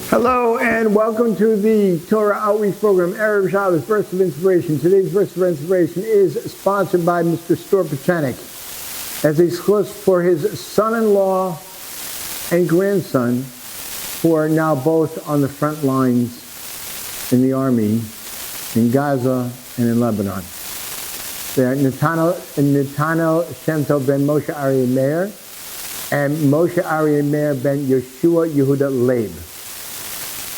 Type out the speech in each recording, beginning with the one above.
Hello and welcome to the Torah Outreach Program, Erev Shabbos, Verse of Inspiration. Today's Verse of Inspiration is sponsored by Mr. Storpachanik as a zechus for his son-in-law and grandson, who are now both on the front lines in the army in Gaza and in Lebanon. They are Natanel Shem ben Moshe Areyah Meir and Moshe Areyah Meir ben Yehoshua Yehuda Lieb.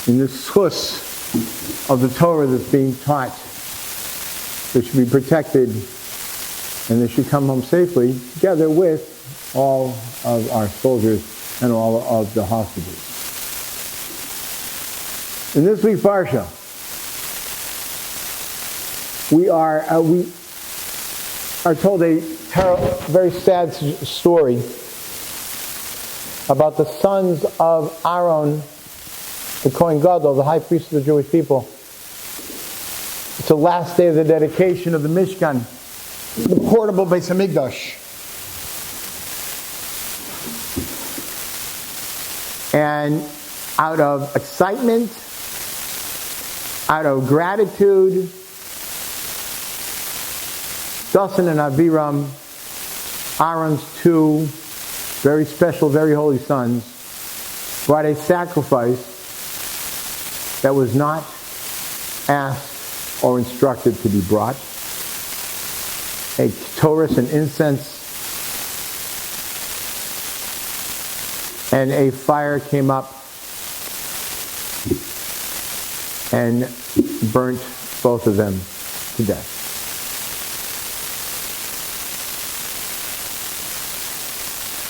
In the zechus of the Torah that's being taught, they should be protected and they should come home safely, together with all of our soldiers and all of the hostages. In this week's Parsha, we are told a very sad story about the sons of Aaron, the Kohen Gadol, the high priest of the Jewish people. It's the last day of the dedication of the Mishkan, the portable Beis Hamikdash. And out of excitement, out of gratitude, Dasan and Aviram, Aaron's two very special, very holy sons, brought a sacrifice that was not asked or instructed to be brought. A Torah and incense, and a fire came up and burnt both of them to death.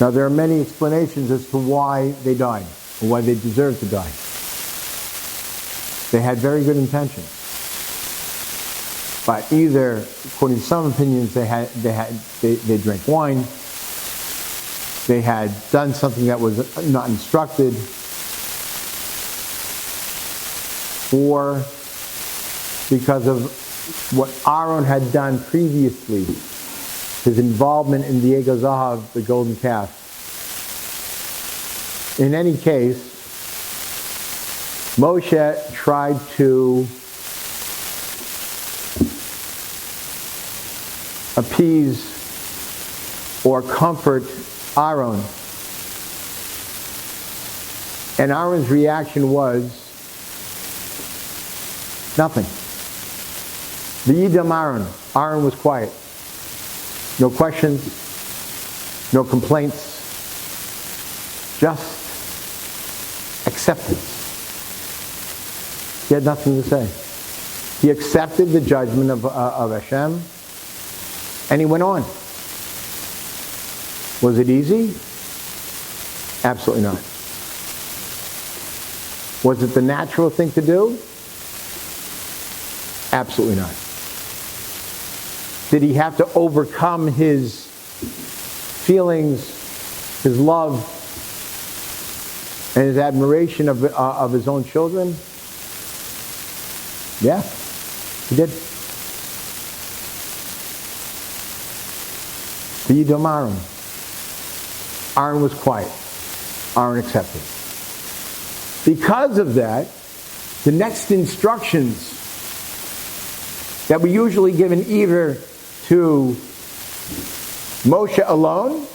Now there are many explanations as to why they died, or why they deserved to die. They had very good intentions, but either, according to some opinions, they drank wine, they had done something that was not instructed, or because of what Aaron had done previously, his involvement in the Ego Zahav, the golden calf. In any case, Moshe tried to appease or comfort Aaron. And Aaron's reaction was nothing. The Yidam Aaron was quiet. No questions, no complaints, just acceptance. He had nothing to say. He accepted the judgment of Hashem, and he went on. Was it easy? Absolutely not. Was it the natural thing to do? Absolutely not. Did he have to overcome his feelings, his love, and his admiration of his own children? Yeah, he did. The Yidam Aaron was quiet. Aaron accepted. Because of that, the next instructions that were usually given either to Moshe alone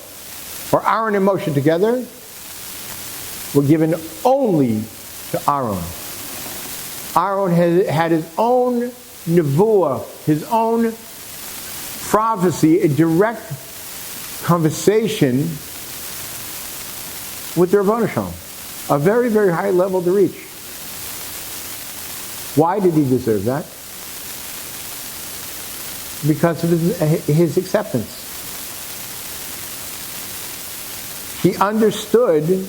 or Aaron and Moshe together were given only to Aaron. Aaron had his own nevuah, his own prophecy, a direct conversation with the Ribbono Shel Olam, a very, very high level to reach. Why did he deserve that? Because of his acceptance. He understood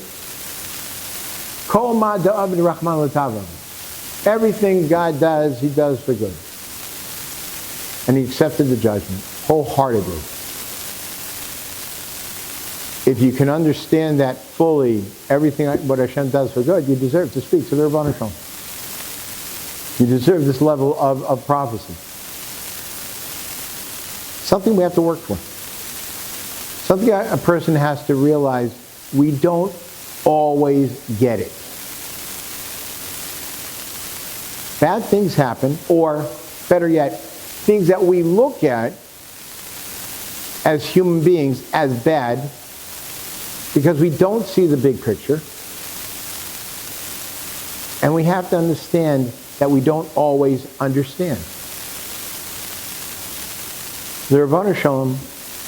Kol ma da'avid Rahman l'tava. Everything God does, he does for good. And he accepted the judgment wholeheartedly. If you can understand that fully, everything what Hashem does for good, you deserve to speak to the Ribbono Shel Olam. You deserve this level of prophecy. Something we have to work for. Something a person has to realize, we don't always get it. Bad things happen, or better yet, things that we look at as human beings as bad because we don't see the big picture. And we have to understand that we don't always understand. The Ravana Shalom,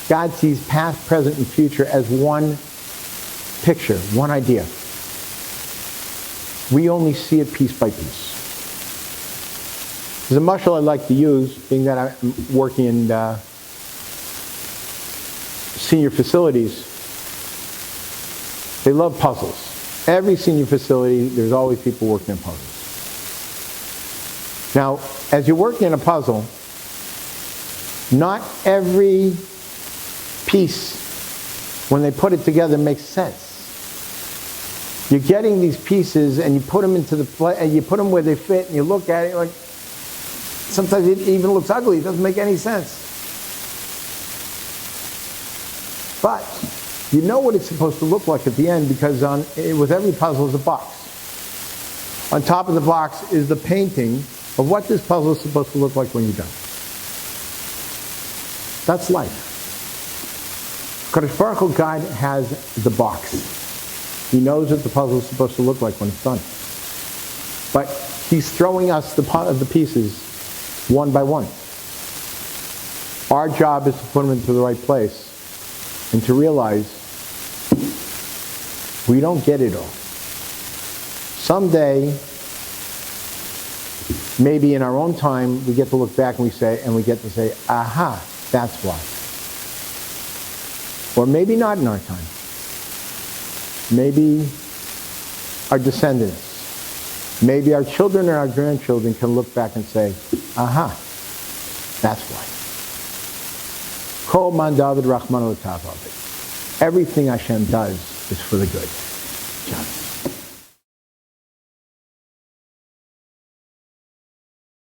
God sees past, present, and future as one picture, one idea. We only see it piece by piece. There's a mashal I like to use, being that I'm working in senior facilities. They love puzzles. Every senior facility, there's always people working on puzzles. Now, as you're working on a puzzle, not every piece, when they put it together, makes sense. You're getting these pieces and you put them into and you put them where they fit, and you look at it like, sometimes it even looks ugly. It doesn't make any sense. But you know what it's supposed to look like at the end, because with every puzzle is a box. On top of the box is the painting of what this puzzle is supposed to look like when you're done. That's life. Kadosh Baruch Hu, God has the box. He knows what the puzzle is supposed to look like when it's done. But He's throwing us the pieces one by one. Our job is to put them into the right place and to realize we don't get it all. Someday, maybe in our own time, we get to look back and we get to say, aha, that's why. Or maybe not in our time. Maybe our descendants, maybe our children or our grandchildren can look back and say, aha, that's why. Kol man David Rachman L'Tav. Everything Hashem does is for the good.